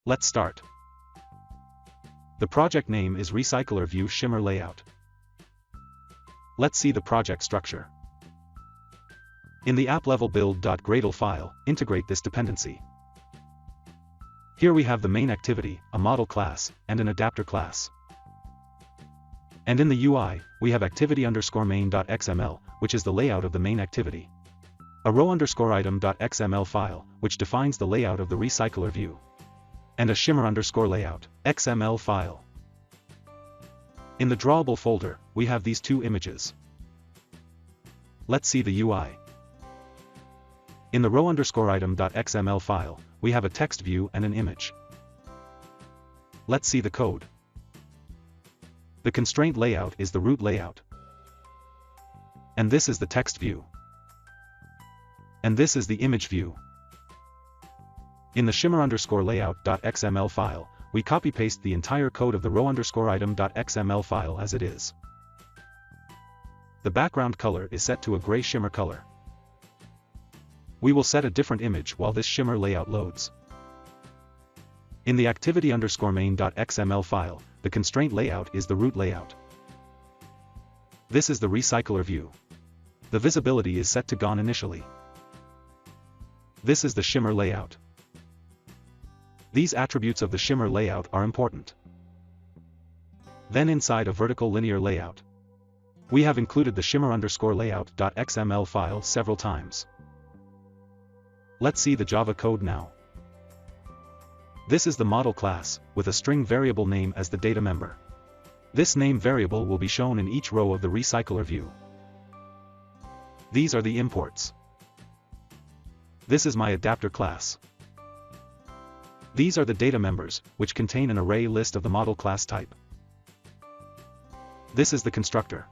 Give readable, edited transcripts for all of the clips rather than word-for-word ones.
Let's start. The project name is Recyclerview Shimmer Layout. Let's see the project structure. In the app-level build.gradle file, integrate this dependency. Here we have the main activity, a model class, and an adapter class. And in the UI, we have activity_main.xml, which is the layout of the main activity. A row_item.xml file, which defines the layout of the Recyclerview. And a Shimmer_layout, XML file. In the drawable folder, we have these two images. Let's see the UI. In the row_item.xml file, we have a text view and an image. Let's see the code. The constraint layout is the root layout. And this is the text view. And this is the image view. In the Shimmer_layout.xml file, we copy-paste the entire code of the row_item.xml file as it is. The background color is set to a gray shimmer color. We will set a different image while this shimmer layout loads. In the activity_main.xml file, the constraint layout is the root layout. This is the Recyclerview. The visibility is set to gone initially. This is the shimmer layout. These attributes of the shimmer layout are important. Then inside a vertical linear layout, we have included the Shimmer_layout.xml file several times. Let's see the Java code now. This is the model class, with a string variable name as the data member. This name variable will be shown in each row of the Recyclerview. These are the imports. This is my adapter class. These are the data members, which contain an array list of the model class type. This is the constructor.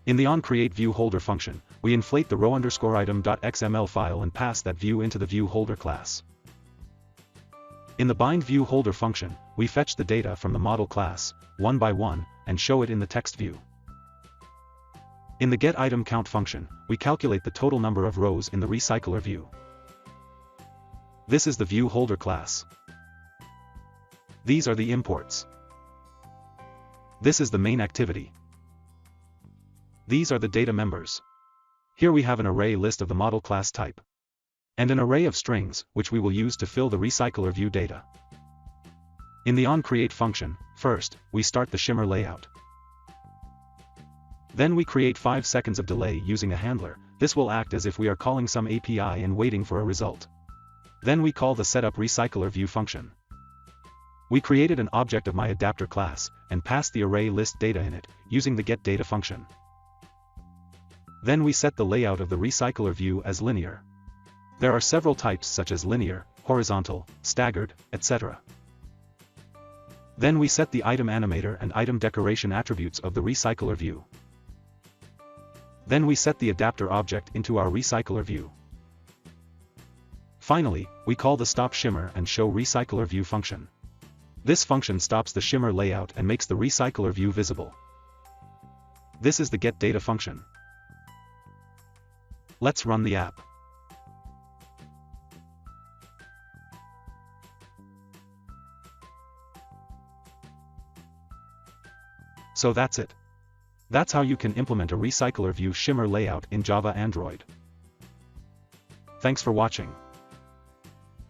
In the onCreateView holder function, we inflate the row_item.xml file and pass that view into the view holder class. In the bindView holder function, we fetch the data from the model class, one by one, and show it in the text view. In the getItemCount function, we calculate the total number of rows in the Recyclerview. This is the view holder class. These are the imports. This is the main activity. These are the data members. Here we have an array list of the model class type. And an array of strings, which we will use to fill the Recyclerview data. In the onCreate function, first, we start the shimmer layout. Then we create 5 seconds of delay using a handler. This will act as if we are calling some API and waiting for a result. Then we call the setUp_Recyclerview function. We created an object of my adapter class, and passed the array list data in it, using the getData function. Then we set the layout of the Recyclerview as linear. There are several types such as linear, horizontal, staggered, etc. Then we set the item animator and item decoration attributes of the Recyclerview. Then we set the adapter object into our Recyclerview. Finally, we call the stopShimmer and showRecyclerView function. This function stops the shimmer layout and makes the Recyclerview visible. This is the getData function. Let's run the app. So that's it. That's how you can implement a Recyclerview shimmer layout in Java Android. Thanks for watching.